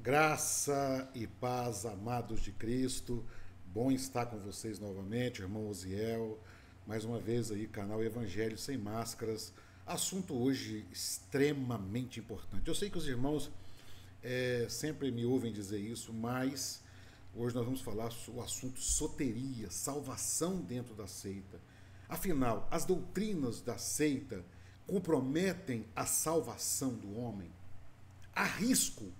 Graça e paz, amados de Cristo. Bom estar com vocês novamente, irmão Osiel. Mais uma vez aí, canal Evangelho Sem Máscaras. Assunto hoje extremamente importante. Eu sei que os irmãos sempre me ouvem dizer isso, mas hoje nós vamos falar sobre o assunto soteria, salvação dentro da seita. Afinal, as doutrinas da seita comprometem a salvação do homem? Há risco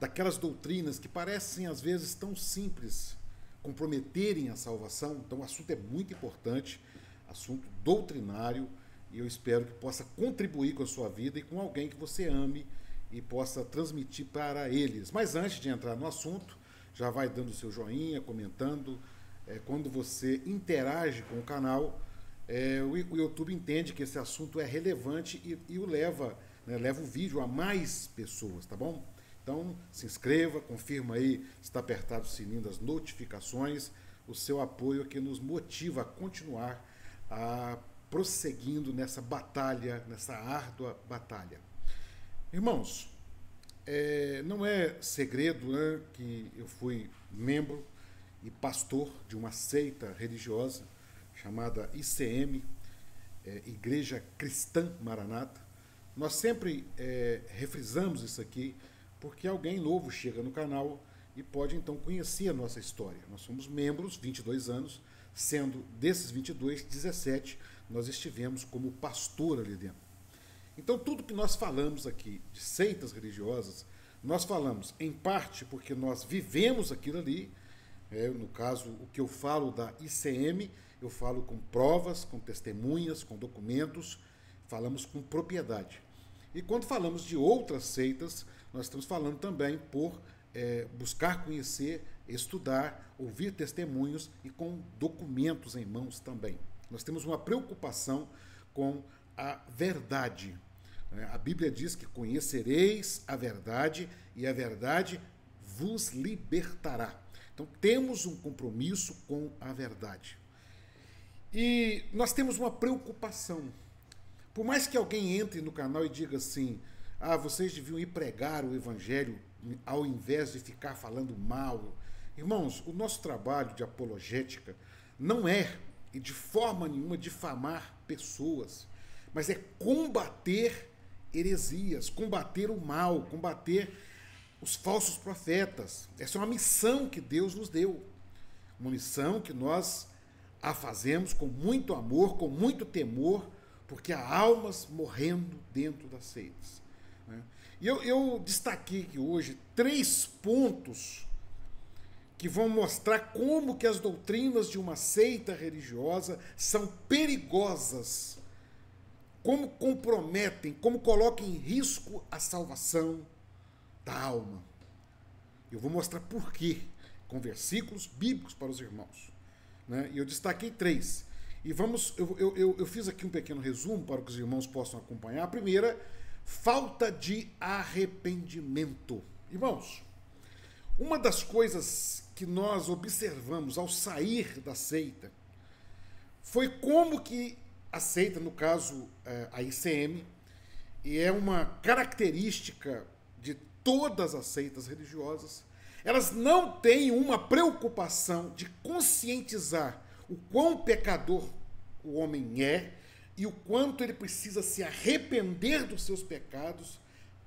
daquelas doutrinas que parecem às vezes tão simples comprometerem a salvação? Então o assunto é muito importante, assunto doutrinário, e eu espero que possa contribuir com a sua vida e com alguém que você ame e possa transmitir para eles. Mas antes de entrar no assunto, já vai dando o seu joinha, comentando. Quando você interage com o canal, o YouTube entende que esse assunto é relevante e o leva, né, leva o vídeo a mais pessoas, tá bom? Então, se inscreva, confirma aí se está apertado o sininho das notificações. O seu apoio é que nos motiva a continuar prosseguindo nessa batalha, nessa árdua batalha. Irmãos, não é segredo, né, que eu fui membro e pastor de uma seita religiosa chamada ICM, Igreja Cristã Maranata. Nós sempre refrisamos isso aqui, porque alguém novo chega no canal e pode então conhecer a nossa história. Nós somos membros, 22 anos, sendo desses 22, 17 nós estivemos como pastor ali dentro. Então tudo que nós falamos aqui de seitas religiosas, nós falamos em parte porque nós vivemos aquilo ali. No caso, o que eu falo da ICM, eu falo com provas, com testemunhas, com documentos, falamos com propriedade. E quando falamos de outras seitas, nós estamos falando também por buscar conhecer, estudar, ouvir testemunhos e com documentos em mãos também. Nós temos uma preocupação com a verdade. A Bíblia diz que conhecereis a verdade e a verdade vos libertará. Então temos um compromisso com a verdade. E nós temos uma preocupação. Por mais que alguém entre no canal e diga assim: vocês deviam ir pregar o evangelho ao invés de ficar falando mal. Irmãos, o nosso trabalho de apologética não é, e de forma nenhuma, difamar pessoas, mas é combater heresias, combater o mal, combater os falsos profetas. Essa é uma missão que Deus nos deu. Uma missão que nós a fazemos com muito amor, com muito temor, porque há almas morrendo dentro das seitas. E eu destaquei aqui hoje 3 pontos que vão mostrar como que as doutrinas de uma seita religiosa são perigosas, como comprometem, como colocam em risco a salvação da alma. Eu vou mostrar por quê, com versículos bíblicos para os irmãos. E eu destaquei 3. E eu fiz aqui um pequeno resumo para que os irmãos possam acompanhar. A primeira, falta de arrependimento. Irmãos, uma das coisas que nós observamos ao sair da seita foi como que a seita, no caso a ICM, e é uma característica de todas as seitas religiosas, elas não têm uma preocupação de conscientizar o quão pecador o homem é e o quanto ele precisa se arrepender dos seus pecados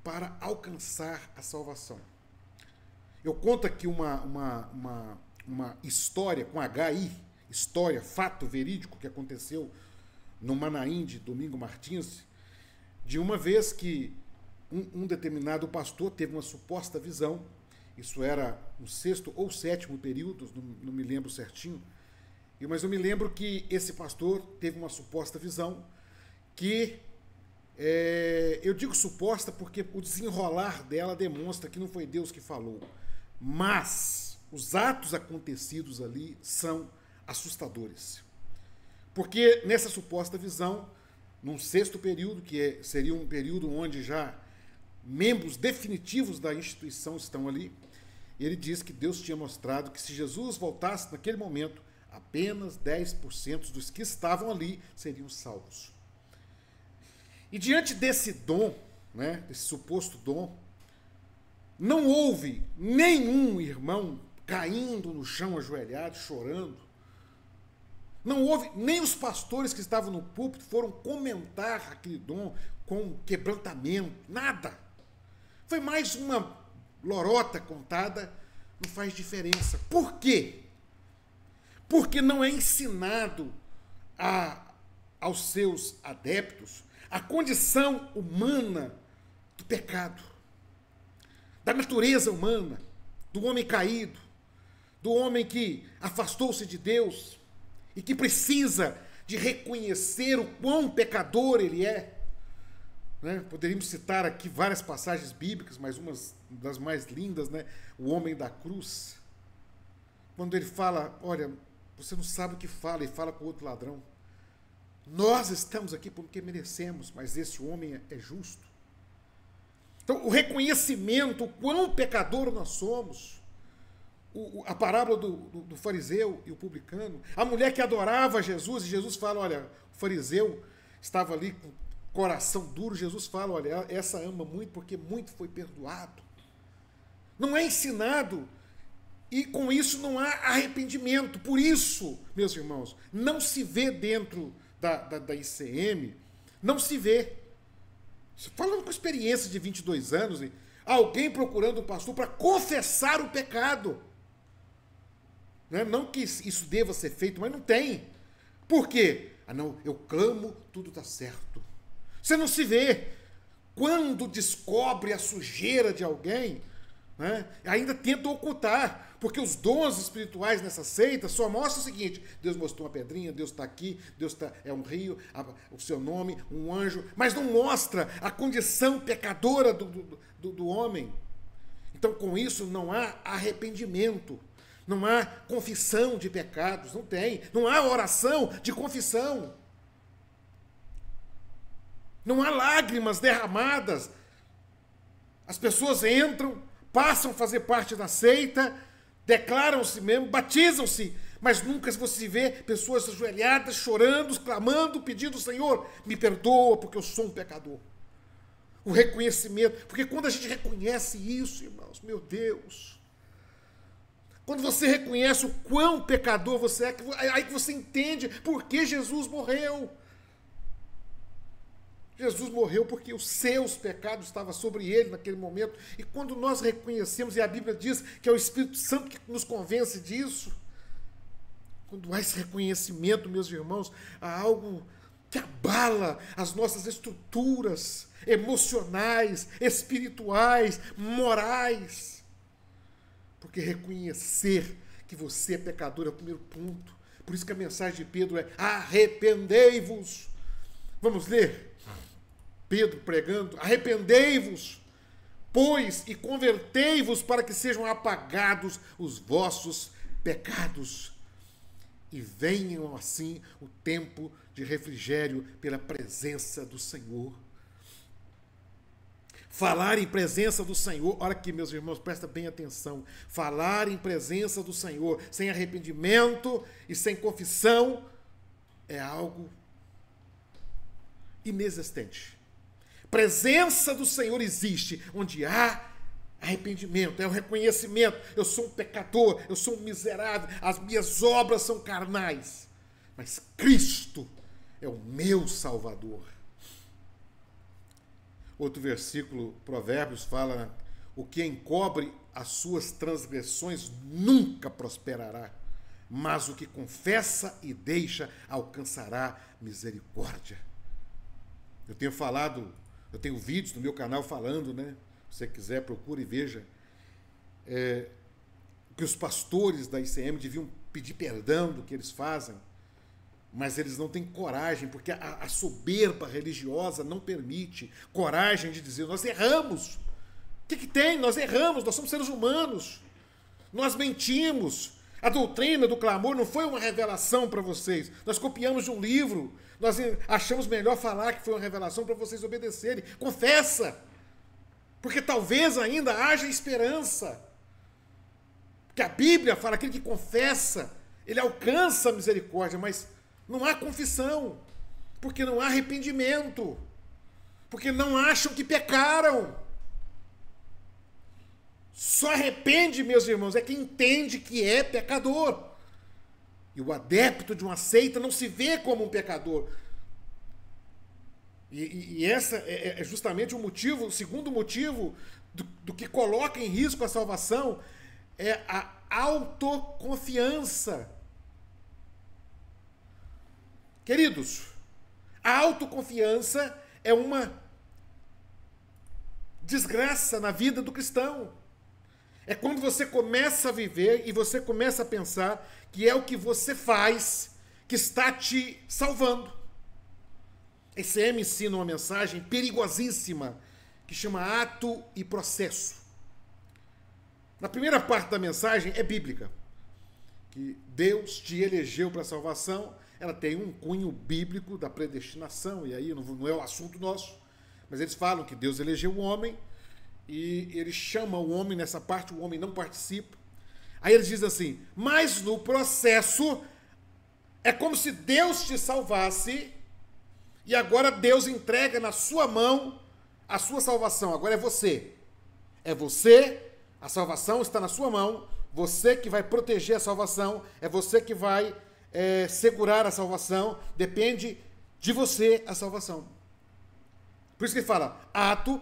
para alcançar a salvação. Eu conto aqui uma história com HI, história, fato verídico que aconteceu no Manaim de Domingo Martins, de uma vez que um determinado pastor teve uma suposta visão. Isso era no 6º ou 7º período, não me lembro certinho, mas eu me lembro que esse pastor teve uma suposta visão que, eu digo suposta porque o desenrolar dela demonstra que não foi Deus que falou, mas os atos acontecidos ali são assustadores. Porque nessa suposta visão, num 6º período, que seria um período onde já membros definitivos da instituição estão ali, ele diz que Deus tinha mostrado que se Jesus voltasse naquele momento, apenas 10% dos que estavam ali seriam salvos. E diante desse dom, desse suposto dom, Não houve nenhum irmão caindo no chão ajoelhado, chorando. Não houve, nem os pastores que estavam no púlpito foram comentar aquele dom com quebrantamento, nada. Foi mais uma lorota contada, não faz diferença. Por quê? Porque não é ensinado aos seus adeptos a condição humana do pecado, da natureza humana, do homem caído, do homem que afastou-se de Deus e que precisa de reconhecer o quão pecador ele é. Né? Poderíamos citar aqui várias passagens bíblicas, mas uma das mais lindas, né? O homem da cruz, quando ele fala, olha, você não sabe o que fala, e fala com outro ladrão. Nós estamos aqui porque merecemos, mas esse homem é justo. Então, o reconhecimento, o quão pecador nós somos. A parábola do fariseu e o publicano. A mulher que adorava Jesus, e Jesus fala, olha, o fariseu estava ali com o coração duro. Jesus fala, olha, essa ama muito porque muito foi perdoado. Não é ensinado, e com isso não há arrependimento. Por isso, meus irmãos, não se vê dentro da ICM, não se vê. Falando com experiência de 22 anos, alguém procurando um pastor para confessar o pecado. Não que isso deva ser feito, mas não tem. Por quê? Não, eu clamo, tudo está certo. Você não se vê. Quando descobre a sujeira de alguém, né, ainda tenta ocultar. Porque os dons espirituais nessa seita só mostram o seguinte: Deus mostrou uma pedrinha, Deus está aqui, Deus é um rio, o seu nome, um anjo, mas não mostra a condição pecadora do homem. Então, com isso, não há arrependimento, não há confissão de pecados, não tem. Não há oração de confissão. Não há lágrimas derramadas. As pessoas entram, passam a fazer parte da seita, declaram-se mesmo, batizam-se, mas nunca você vê pessoas ajoelhadas, chorando, clamando, pedindo, Senhor, me perdoa porque eu sou um pecador. O reconhecimento, porque quando a gente reconhece isso, irmãos, meu Deus, quando você reconhece o quão pecador você é, aí que você entende por que Jesus morreu. Jesus morreu porque os seus pecados estavam sobre ele naquele momento. E quando nós reconhecemos, e a Bíblia diz que é o Espírito Santo que nos convence disso, quando há esse reconhecimento, meus irmãos, há algo que abala as nossas estruturas emocionais, espirituais, morais. Porque reconhecer que você é pecador é o primeiro ponto. Por isso que a mensagem de Pedro é: arrependei-vos. Vamos ler? Pedro pregando: arrependei-vos, pois, e convertei-vos para que sejam apagados os vossos pecados e venham assim o tempo de refrigério pela presença do Senhor. Falar em presença do Senhor, olha aqui, meus irmãos, presta bem atenção. Falar em presença do Senhor sem arrependimento e sem confissão é algo inexistente. Presença do Senhor existe onde há arrependimento, é o reconhecimento. Eu sou um pecador, eu sou um miserável, as minhas obras são carnais, mas Cristo é o meu Salvador. Outro versículo, Provérbios, fala: o que encobre as suas transgressões nunca prosperará, mas o que confessa e deixa alcançará misericórdia. Eu tenho vídeos no meu canal falando, né? Se você quiser, procure e veja. Que os pastores da ICM deviam pedir perdão do que eles fazem, mas eles não têm coragem, porque a soberba religiosa não permite coragem de dizer: nós erramos. O que tem? Nós erramos, nós somos seres humanos. Nós mentimos. A doutrina do clamor não foi uma revelação para vocês. Nós copiamos de um livro. Nós achamos melhor falar que foi uma revelação para vocês obedecerem. Confessa. Porque talvez ainda haja esperança. Porque a Bíblia fala: aquele que confessa, ele alcança a misericórdia, mas não há confissão. Porque não há arrependimento. Porque não acham que pecaram. Só arrepende, meus irmãos, é quem entende que é pecador. E o adepto de uma seita não se vê como um pecador. E essa é justamente o motivo, o segundo motivo do que coloca em risco a salvação, é a autoconfiança. Queridos, a autoconfiança é uma desgraça na vida do cristão. É quando você começa a viver e você começa a pensar que é o que você faz que está te salvando. A ICM ensina uma mensagem perigosíssima que chama ato e processo. Na primeira parte da mensagem é bíblica, que Deus te elegeu para a salvação. Ela tem um cunho bíblico da predestinação, e aí não é o assunto nosso, mas eles falam que Deus elegeu o homem e ele chama o homem nessa parte, o homem não participa. Aí eles dizem assim, mas no processo é como se Deus te salvasse e agora Deus entrega na sua mão a sua salvação. Agora é você. É você, a salvação está na sua mão, você que vai proteger a salvação, é você que vai segurar a salvação, depende de você a salvação. Por isso que ele fala ato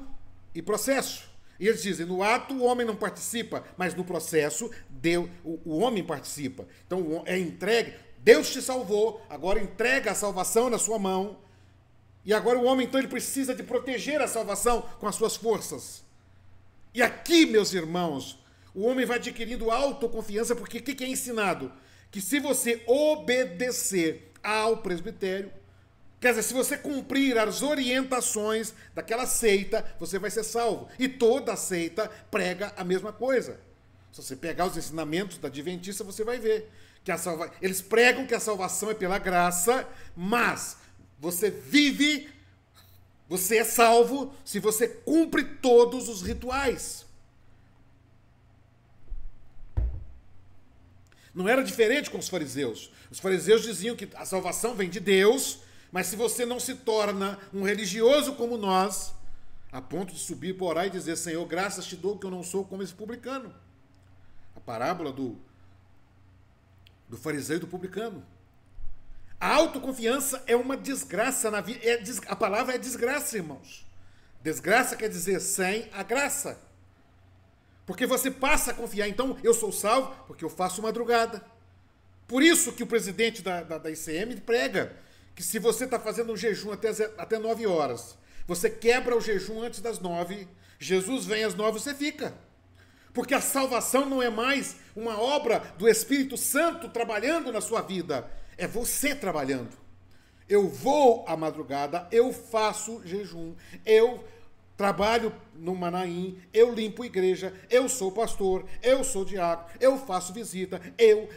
e processo. E eles dizem, no ato o homem não participa, mas no processo o homem participa. Então é entregue, Deus te salvou, agora entrega a salvação na sua mão, e agora o homem então ele precisa de proteger a salvação com as suas forças. E aqui, meus irmãos, o homem vai adquirindo autoconfiança, porque o que é ensinado? Que se você obedecer ao presbitério, quer dizer, se você cumprir as orientações daquela seita, você vai ser salvo. E toda seita prega a mesma coisa. Se você pegar os ensinamentos da Adventista, você vai ver que eles pregam que a salvação é pela graça, mas você vive, você é salvo se você cumpre todos os rituais. Não era diferente com os fariseus. Os fariseus diziam que a salvação vem de Deus, mas se você não se torna um religioso como nós, a ponto de subir por orar e dizer, Senhor, graças te dou que eu não sou como esse publicano. A parábola do fariseu e do publicano. A autoconfiança é uma desgraça na vida. A palavra é desgraça, irmãos. Desgraça quer dizer sem a graça. Porque você passa a confiar. Então, eu sou salvo porque eu faço madrugada. Por isso que o presidente da ICM prega que se você está fazendo um jejum até 9 horas, você quebra o jejum antes das 9, Jesus vem às 9, você fica. Porque a salvação não é mais uma obra do Espírito Santo trabalhando na sua vida. É você trabalhando. Eu vou à madrugada, eu faço jejum, eu trabalho no Manaim, eu limpo igreja, eu sou pastor, eu sou diácono, eu faço visita, eu.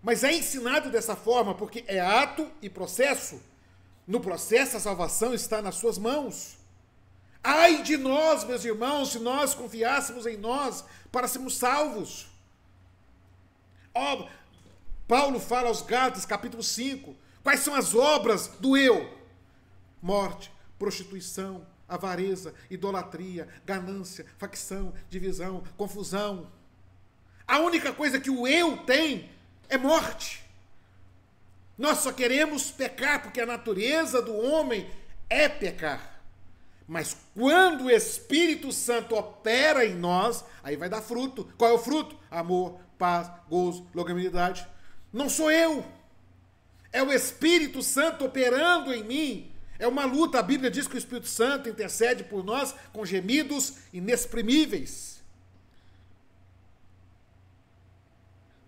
Mas é ensinado dessa forma porque é ato e processo. No processo a salvação está nas suas mãos. Ai de nós, meus irmãos, se nós confiássemos em nós para sermos salvos. Paulo fala aos Gálatas, capítulo 5, quais são as obras do eu? Morte, prostituição, avareza, idolatria, ganância, facção, divisão, confusão. A única coisa que o eu tem é morte. Nós só queremos pecar porque a natureza do homem é pecar. Mas quando o Espírito Santo opera em nós, aí vai dar fruto. Qual é o fruto? Amor, paz, gozo, longanimidade. Não sou eu. É o Espírito Santo operando em mim. É uma luta. A Bíblia diz que o Espírito Santo intercede por nós com gemidos inexprimíveis.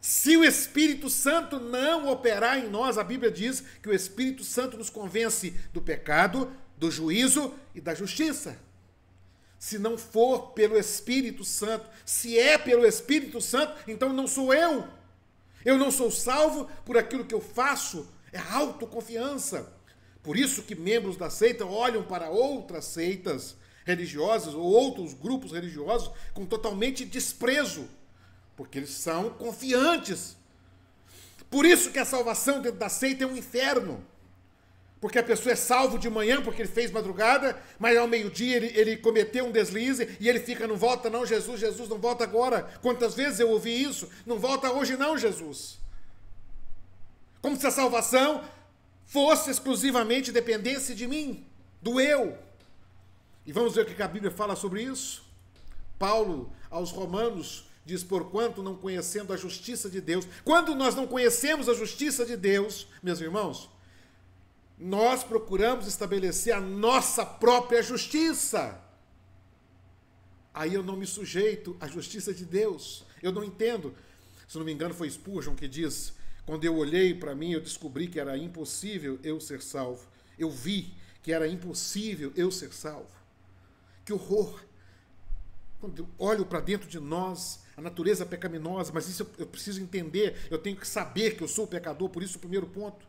Se o Espírito Santo não operar em nós, a Bíblia diz que o Espírito Santo nos convence do pecado, do juízo e da justiça. Se não for pelo Espírito Santo, se é pelo Espírito Santo, então não sou eu. Eu não sou salvo por aquilo que eu faço. É autoconfiança. Por isso que membros da seita olham para outras seitas religiosas ou outros grupos religiosos com totalmente desprezo, porque eles são confiantes. Por isso que a salvação dentro da seita é um inferno. Porque a pessoa é salvo de manhã porque ele fez madrugada, mas ao meio-dia ele cometeu um deslize e ele fica, não volta não, Jesus, Jesus, não volta agora. Quantas vezes eu ouvi isso? Não volta hoje não, Jesus. Como se a salvação fosse exclusivamente dependência de mim, do eu. E vamos ver o que a Bíblia fala sobre isso? Paulo, aos Romanos, diz, porquanto não conhecendo a justiça de Deus. Quando nós não conhecemos a justiça de Deus, meus irmãos, nós procuramos estabelecer a nossa própria justiça. Aí eu não me sujeito à justiça de Deus. Eu não entendo. Se não me engano, foi Spurgeon que diz, quando eu olhei para mim, eu descobri que era impossível eu ser salvo. Eu vi que era impossível eu ser salvo. Que horror! Quando eu olho para dentro de nós, a natureza pecaminosa, mas isso eu preciso entender, eu tenho que saber que eu sou pecador, por isso o primeiro ponto.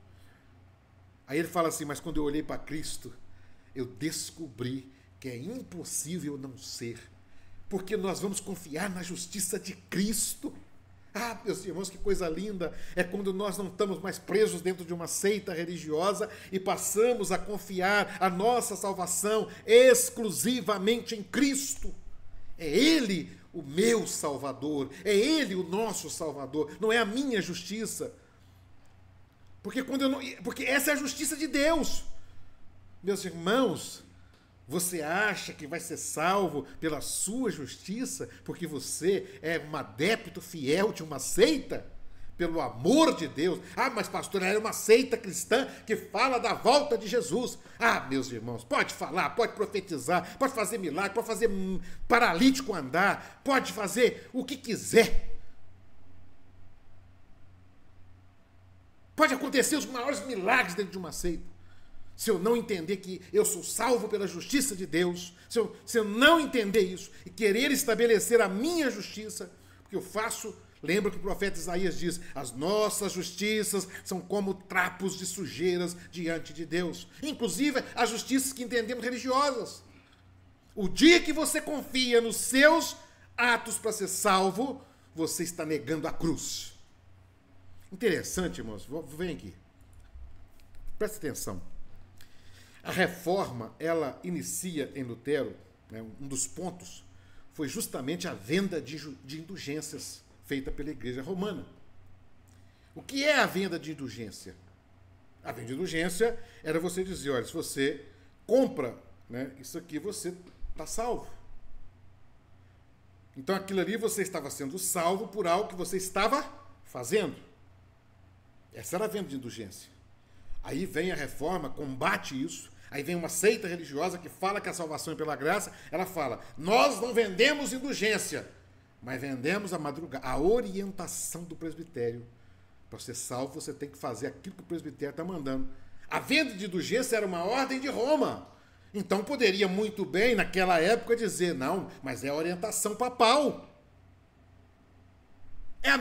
Aí ele fala assim, mas quando eu olhei para Cristo, eu descobri que é impossível não ser, porque nós vamos confiar na justiça de Cristo. Ah, meus irmãos, que coisa linda é quando nós não estamos mais presos dentro de uma seita religiosa e passamos a confiar a nossa salvação exclusivamente em Cristo. É Ele o meu Salvador, é Ele o nosso Salvador, não é a minha justiça. Porque essa é a justiça de Deus. Meus irmãos, você acha que vai ser salvo pela sua justiça, porque você é um adepto fiel de uma seita? Pelo amor de Deus. Ah, mas pastor, era uma seita cristã que fala da volta de Jesus. Ah, meus irmãos, pode falar, pode profetizar, pode fazer milagre, pode fazer paralítico andar, pode fazer o que quiser. Pode acontecer os maiores milagres dentro de uma seita. Se eu não entender que eu sou salvo pela justiça de Deus, se eu não entender isso e querer estabelecer a minha justiça, porque eu faço, lembra que o profeta Isaías diz, as nossas justiças são como trapos de sujeiras diante de Deus. Inclusive as justiças que entendemos religiosas. O dia que você confia nos seus atos para ser salvo, você está negando a cruz. Interessante, irmãos, vem aqui. Presta atenção. A reforma, ela inicia em Lutero, né, um dos pontos foi justamente a venda de indulgências feita pela Igreja Romana. O que é a venda de indulgência? A venda de indulgência era você dizer, olha, se você compra, né, isso aqui, você está salvo. Então aquilo ali você estava sendo salvo por algo que você estava fazendo. Essa era a venda de indulgência. Aí vem a reforma, combate isso. Aí vem uma seita religiosa que fala que a salvação é pela graça. Ela fala, nós não vendemos indulgência, mas vendemos a orientação do presbitério. Para ser salvo, você tem que fazer aquilo que o presbitério está mandando. A venda de indulgência era uma ordem de Roma. Então poderia muito bem, naquela época, dizer, não, mas é a orientação papal. É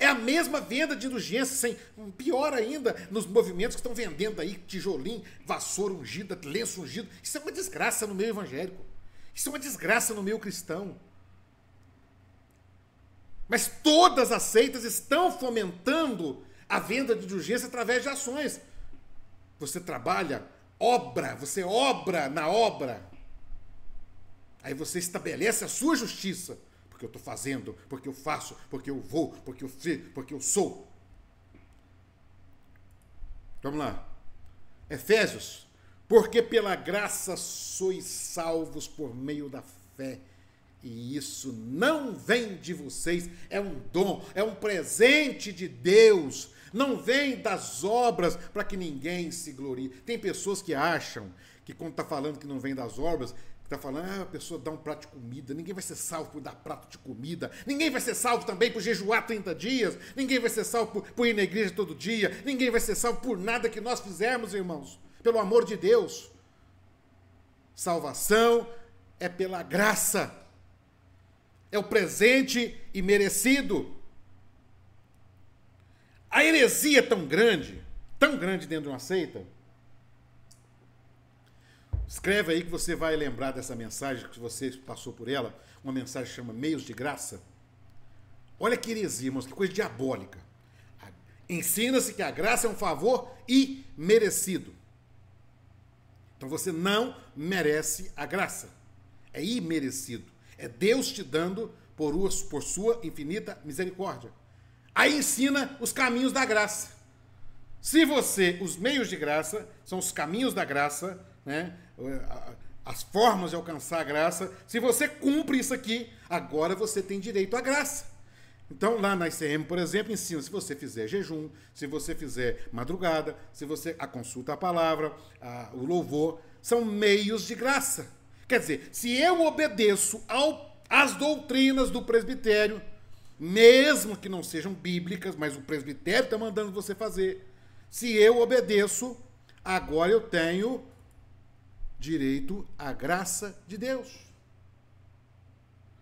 a mesma venda de indulgência, pior ainda, nos movimentos que estão vendendo aí tijolinho, vassoura ungida, lenço ungido. Isso é uma desgraça no meio evangélico. Isso é uma desgraça no meio cristão. Mas todas as seitas estão fomentando a venda de indulgência através de ações. Você trabalha, você obra na obra. Aí você estabelece a sua justiça. Porque eu estou fazendo, porque eu faço, porque eu vou, porque eu fiz, porque eu sou. Vamos lá. Efésios. Porque pela graça sois salvos por meio da fé. E isso não vem de vocês, é um dom, é um presente de Deus. Não vem das obras para que ninguém se glorie. Tem pessoas que acham que quando está falando que não vem das obras, está falando, a pessoa dá um prato de comida, ninguém vai ser salvo por dar prato de comida, ninguém vai ser salvo também por jejuar 30 dias, ninguém vai ser salvo por ir na igreja todo dia, ninguém vai ser salvo por nada que nós fizermos, irmãos, pelo amor de Deus. Salvação é pela graça, é o presente imerecido. A heresia é tão grande dentro de uma seita. Escreve aí que você vai lembrar dessa mensagem, que você passou por ela, uma mensagem que chama Meios de Graça. Olha que heresia, irmãos, que coisa diabólica. Ensina-se que a graça é um favor imerecido. Então você não merece a graça. É imerecido. É Deus te dando por sua infinita misericórdia. Aí ensina os caminhos da graça. Os meios de graça são os caminhos da graça, né? As formas de alcançar a graça. Se você cumpre isso aqui, agora você tem direito à graça. Então, lá na ICM, por exemplo, ensina, se você fizer jejum, se você fizer madrugada, a consulta à palavra, o louvor, são meios de graça. Quer dizer, se eu obedeço às doutrinas do presbitério, mesmo que não sejam bíblicas, mas o presbitério está mandando você fazer, se eu obedeço, agora eu tenho direito à graça de Deus.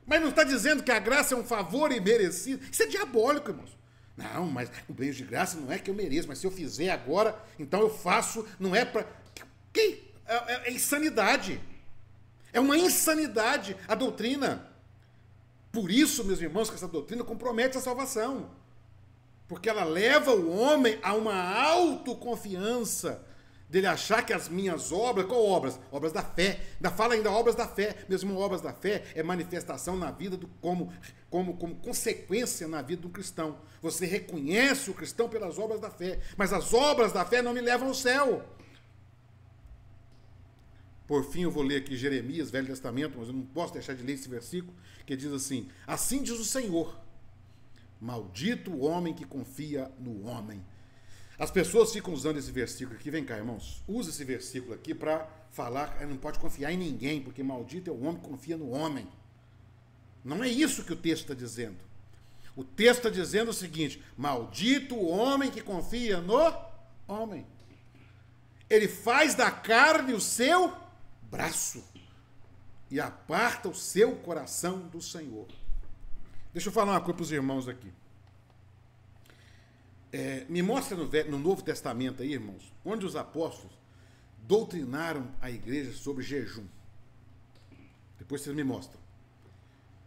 Mas não está dizendo que a graça é um favor imerecido. Isso é diabólico, irmãos. Não, mas o bem de graça não é que eu mereço, mas se eu fizer agora, então eu faço, não é para... É insanidade. É uma insanidade a doutrina. Por isso, meus irmãos, que essa doutrina compromete a salvação. Porque ela leva o homem a uma autoconfiança dele achar que as minhas obras... Qual obras? Obras da fé. Ainda fala ainda obras da fé. Mesmo obras da fé é manifestação na vida como consequência na vida do cristão. Você reconhece o cristão pelas obras da fé. Mas as obras da fé não me levam ao céu. Por fim, eu vou ler aqui Jeremias, Velho Testamento, mas eu não posso deixar de ler esse versículo, que diz assim: assim diz o Senhor, maldito o homem que confia no homem. As pessoas ficam usando esse versículo aqui. Vem cá, irmãos. Usa esse versículo aqui para falar que não pode confiar em ninguém, porque maldito é o homem que confia no homem. Não é isso que o texto está dizendo. O texto está dizendo o seguinte: maldito o homem que confia no homem. Ele faz da carne o seu braço e aparta o seu coração do Senhor. Deixa eu falar uma coisa para os irmãos aqui. Me mostra no Novo Testamento aí, irmãos, onde os apóstolos doutrinaram a igreja sobre jejum. Depois vocês me mostram.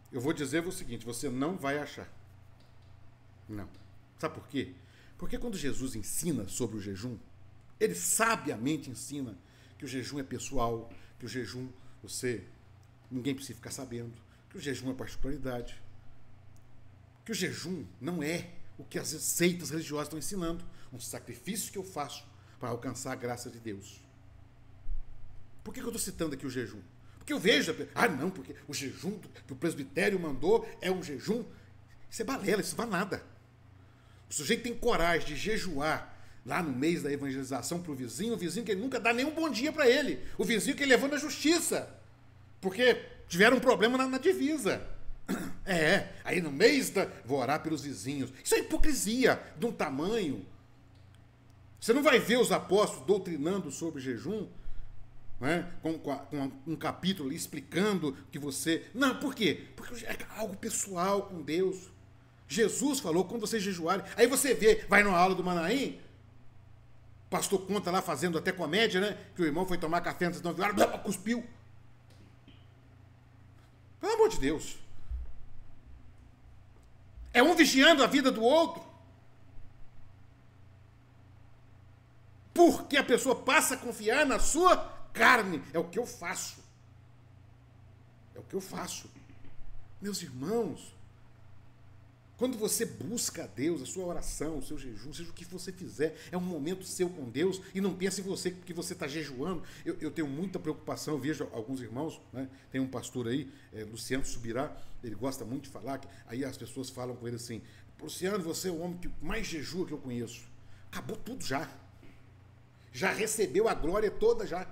Eu vou dizer o seguinte: você não vai achar. Não. Sabe por quê? Porque quando Jesus ensina sobre o jejum, ele sabiamente ensina que o jejum é pessoal, que o jejum ninguém precisa ficar sabendo, que o jejum é particularidade, que o jejum não é o que as seitas religiosas estão ensinando, um sacrifício que eu faço para alcançar a graça de Deus. Por que eu estou citando aqui o jejum? Porque eu vejo, não, porque o jejum que o presbitério mandou é um jejum. Isso é balela, isso não vale nada. O sujeito tem coragem de jejuar lá no mês da evangelização para o vizinho que ele nunca dá nenhum bom dia para ele, o vizinho que ele levou na justiça, porque tiveram um problema na divisa. Aí no mês vou orar pelos vizinhos. Isso é hipocrisia de um tamanho. Você não vai ver os apóstolos doutrinando sobre jejum, né? com um capítulo ali explicando que você... Não, por quê? Porque é algo pessoal com Deus. Jesus falou, quando vocês jejuarem... Aí você vai numa aula do Manaim, o pastor conta lá, fazendo até comédia, né? Que o irmão foi tomar café antes de 9 horas, cuspiu. Pelo amor de Deus. É um vigiando a vida do outro. Porque a pessoa passa a confiar na sua carne. É o que eu faço. É o que eu faço. Meus irmãos, quando você busca a Deus, a sua oração, o seu jejum, seja o que você fizer, é um momento seu com Deus, e não pense em você que você está jejuando. Eu tenho muita preocupação, eu vejo alguns irmãos, né? Tem um pastor aí, Luciano Subirá, ele gosta muito de falar, aí as pessoas falam com ele assim: Luciano, você é o homem que mais jejua que eu conheço. Acabou tudo já. Já recebeu a glória toda já.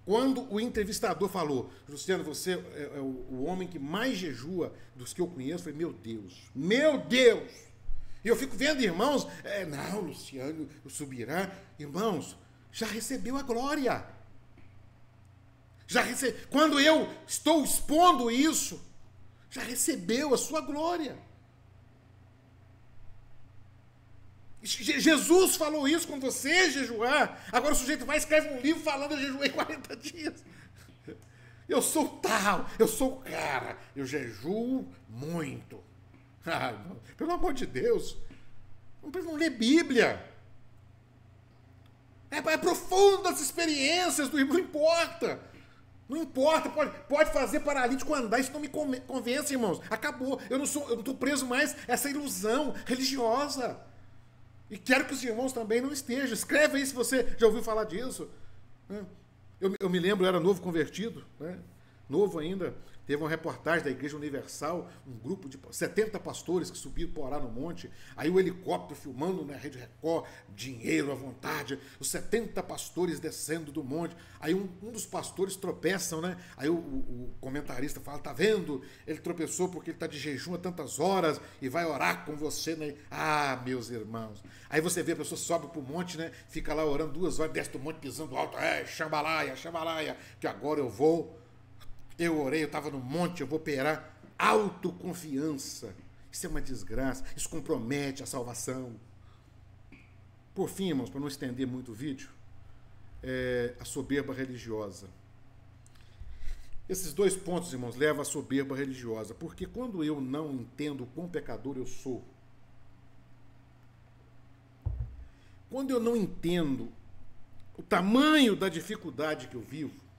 Quando o entrevistador falou: Luciano, você é o homem que mais jejua dos que eu conheço, eu falei: meu Deus! E eu fico vendo irmãos, não, Luciano, o Subirá, irmãos, já recebeu a glória. Quando eu estou expondo isso, já recebeu a sua glória. Jesus falou isso quando você jejuar. Agora o sujeito vai e escreve um livro falando: eu jejuei 40 dias. Eu sou tal, eu sou o cara, eu jejuo muito. Pelo amor de Deus, não lê Bíblia. É profundo as experiências do irmão, não importa. Não importa, pode fazer paralítico andar, isso não me convence, irmãos. Acabou, eu não estou preso mais a essa ilusão religiosa. E quero que os irmãos também não estejam. Escreve aí se você já ouviu falar disso. Eu me lembro, eu era novo convertido, né? Novo ainda. Teve uma reportagem da Igreja Universal, um grupo de 70 pastores que subiram para orar no monte, aí o helicóptero filmando na Rede Record, dinheiro à vontade, os 70 pastores descendo do monte, aí um dos pastores tropeçam, né? Aí o comentarista fala, tá vendo? Ele tropeçou porque ele está de jejum há tantas horas e vai orar com você, né? Ah, meus irmãos. Aí você vê a pessoa sobe para o monte, né? Fica lá orando 2 horas, desce do monte pisando alto, xambalaia, xambalaia, que agora eu vou. Eu orei, eu estava no monte, eu vou operar. Autoconfiança. Isso é uma desgraça. Isso compromete a salvação. Por fim, irmãos, para não estender muito o vídeo, a soberba religiosa. Esses 2 pontos, irmãos, levam à soberba religiosa. Porque quando eu não entendo o quão pecador eu sou, quando eu não entendo o tamanho da dificuldade que eu vivo,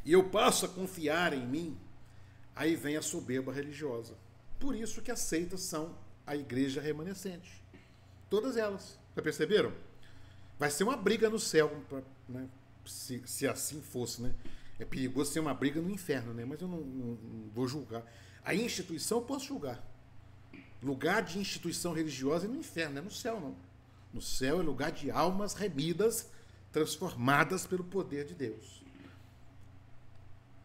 e eu passo a confiar em mim, aí vem a soberba religiosa. Por isso que as seitas são a igreja remanescente. Todas elas. Já perceberam? Vai ser uma briga no céu, né? Se assim fosse, né? É perigoso ser uma briga no inferno, né? Mas eu não vou julgar. A instituição eu posso julgar. Lugar de instituição religiosa é no inferno, não é no céu, não. No céu é lugar de almas remidas, transformadas pelo poder de Deus.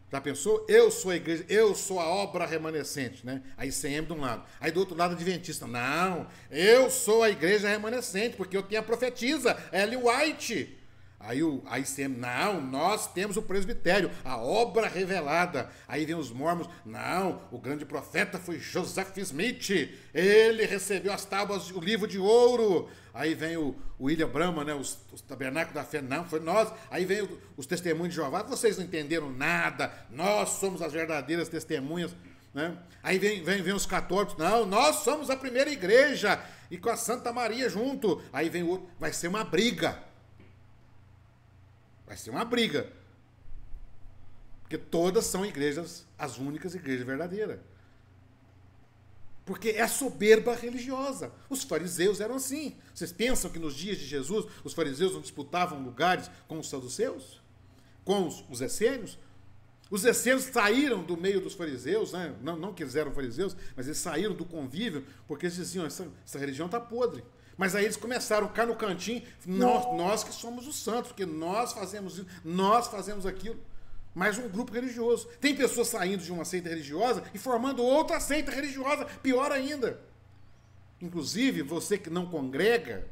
Já pensou? Eu sou a igreja, eu sou a obra remanescente, né? A ICM de um lado. Aí do outro lado, adventista. Não, eu sou a igreja remanescente, porque eu tenho a profetisa, Ellen White. Aí a ICM, não, nós temos o presbitério, a obra revelada. Aí vem os mormons, não, o grande profeta foi Joseph Smith, ele recebeu as tábuas, o livro de ouro. Aí vem o William Branham, né, os tabernáculos da fé, não, foi nós. Aí vem os testemunhos de Jeová, vocês não entenderam nada, nós somos as verdadeiras testemunhas. Né? Aí vem os católicos, não, nós somos a primeira igreja, e com a Santa Maria junto. Aí vem o outro, vai ser uma briga. Vai ser uma briga. Porque todas são igrejas, as únicas igrejas verdadeiras. Porque é a soberba religiosa. Os fariseus eram assim. Vocês pensam que nos dias de Jesus os fariseus não disputavam lugares com os saduceus? Com os essênios? Os essênios saíram do meio dos fariseus, né? Não que eles eram fariseus, mas eles saíram do convívio porque eles diziam, essa religião está podre. Mas aí eles começaram cá no cantinho, nós que somos os santos, porque nós fazemos isso, nós fazemos aquilo. Mais um grupo religioso. Tem pessoas saindo de uma seita religiosa e formando outra seita religiosa, pior ainda. Inclusive, você que não congrega,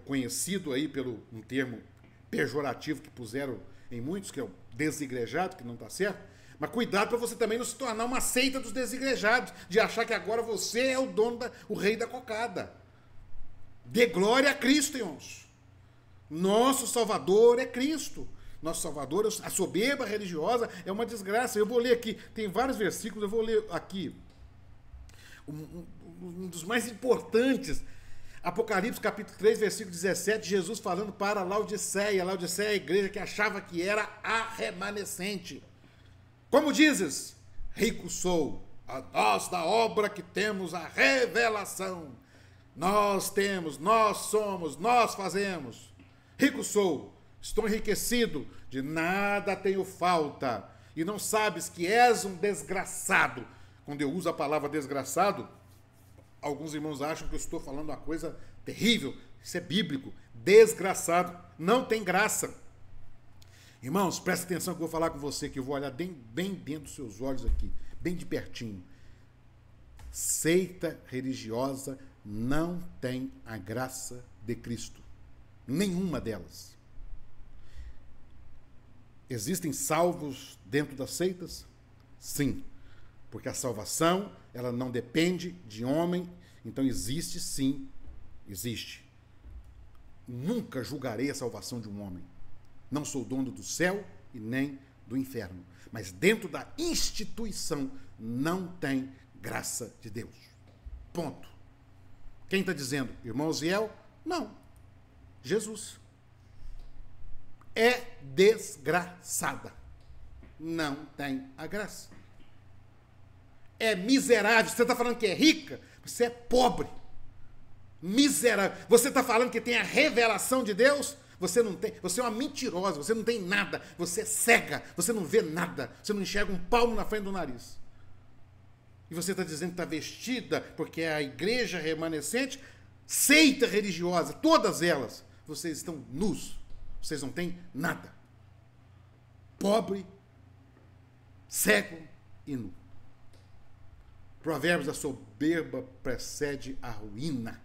conhecido aí pelo um termo pejorativo que puseram em muitos, que é o desigrejado, que não está certo. Mas cuidado para você também não se tornar uma seita dos desigrejados, de achar que agora você é o dono, o rei da cocada. Dê glória a Cristo, irmãos. Nosso Salvador é Cristo. Nosso Salvador, a soberba religiosa é uma desgraça. Eu vou ler aqui, tem vários versículos, eu vou ler aqui. Um dos mais importantes, Apocalipse capítulo 3, versículo 17, Jesus falando para Laodiceia. Laodiceia é a igreja que achava que era a remanescente. Como dizes, rico sou, a nós da obra que temos a revelação. Nós temos, nós somos, nós fazemos. Rico sou, estou enriquecido, de nada tenho falta. E não sabes que és um desgraçado. Quando eu uso a palavra desgraçado, alguns irmãos acham que eu estou falando uma coisa terrível. Isso é bíblico. Desgraçado, não tem graça. Irmãos, presta atenção que eu vou falar com você, que eu vou olhar bem dentro dos seus olhos aqui, bem de pertinho. Seita religiosa não tem a graça de Cristo. Nenhuma delas. Existem salvos dentro das seitas? Sim. Porque a salvação, ela não depende de homem, então existe sim, existe. Nunca julgarei a salvação de um homem. Não sou dono do céu e nem do inferno. Mas dentro da instituição não tem graça de Deus. Ponto. Quem está dizendo? Irmão Ziel? Não. Jesus. É desgraçada. Não tem a graça. É miserável. Você está falando que é rica? Você é pobre. Miserável. Você está falando que tem a revelação de Deus? Você não tem. Você é uma mentirosa. Você não tem nada. Você é cega. Você não vê nada. Você não enxerga um palmo na frente do nariz. E você está dizendo que está vestida porque é a igreja remanescente, seita religiosa, todas elas. Vocês estão nus. Vocês não têm nada. Pobre, cego e nu. Provérbios: a soberba precede a ruína.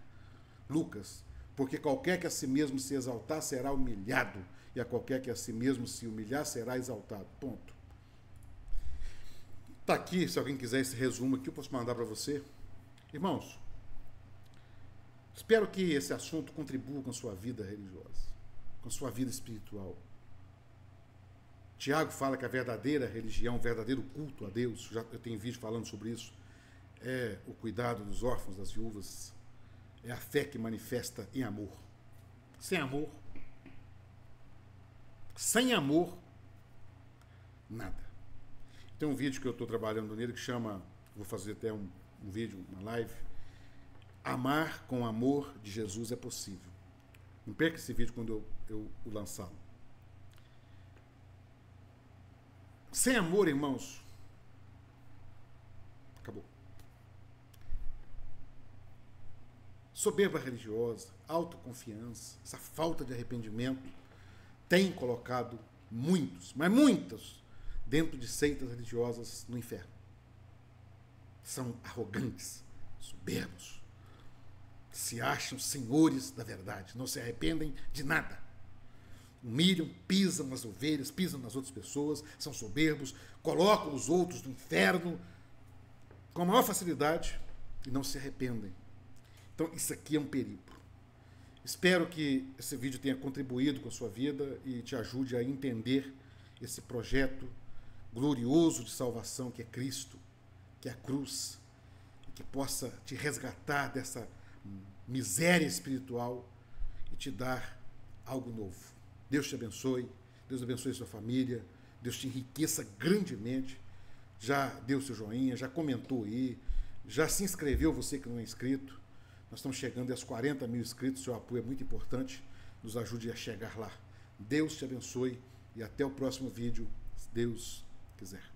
Lucas: porque qualquer que a si mesmo se exaltar será humilhado, e a qualquer que a si mesmo se humilhar será exaltado. Ponto. Está aqui, se alguém quiser esse resumo aqui, eu posso mandar para você. Irmãos, espero que esse assunto contribua com a sua vida religiosa, com a sua vida espiritual. Tiago fala que a verdadeira religião, o verdadeiro culto a Deus, eu tenho vídeo falando sobre isso, é o cuidado dos órfãos, das viúvas, é a fé que manifesta em amor. Sem amor, nada. Tem um vídeo que eu estou trabalhando nele que chama, vou fazer até um vídeo, uma live, Amar com o amor de Jesus é possível. Não perca esse vídeo quando eu o lançá-lo. Sem amor, irmãos, acabou. Soberba religiosa, autoconfiança, essa falta de arrependimento tem colocado muitos, mas muitos, dentro de seitas religiosas no inferno. São arrogantes, soberbos, se acham senhores da verdade, não se arrependem de nada. Humilham, pisam nas ovelhas, pisam nas outras pessoas, são soberbos, colocam os outros no inferno com a maior facilidade e não se arrependem. Então, isso aqui é um perigo. Espero que esse vídeo tenha contribuído com a sua vida e te ajude a entender esse projeto glorioso de salvação que é Cristo, que é a cruz, e que possa te resgatar dessa miséria espiritual e te dar algo novo. Deus te abençoe, Deus abençoe sua família, Deus te enriqueça grandemente. Já deu seu joinha, já comentou aí, já se inscreveu, você que não é inscrito. Nós estamos chegando aos 40 mil inscritos, seu apoio é muito importante, nos ajude a chegar lá. Deus te abençoe e até o próximo vídeo, se Deus quiser.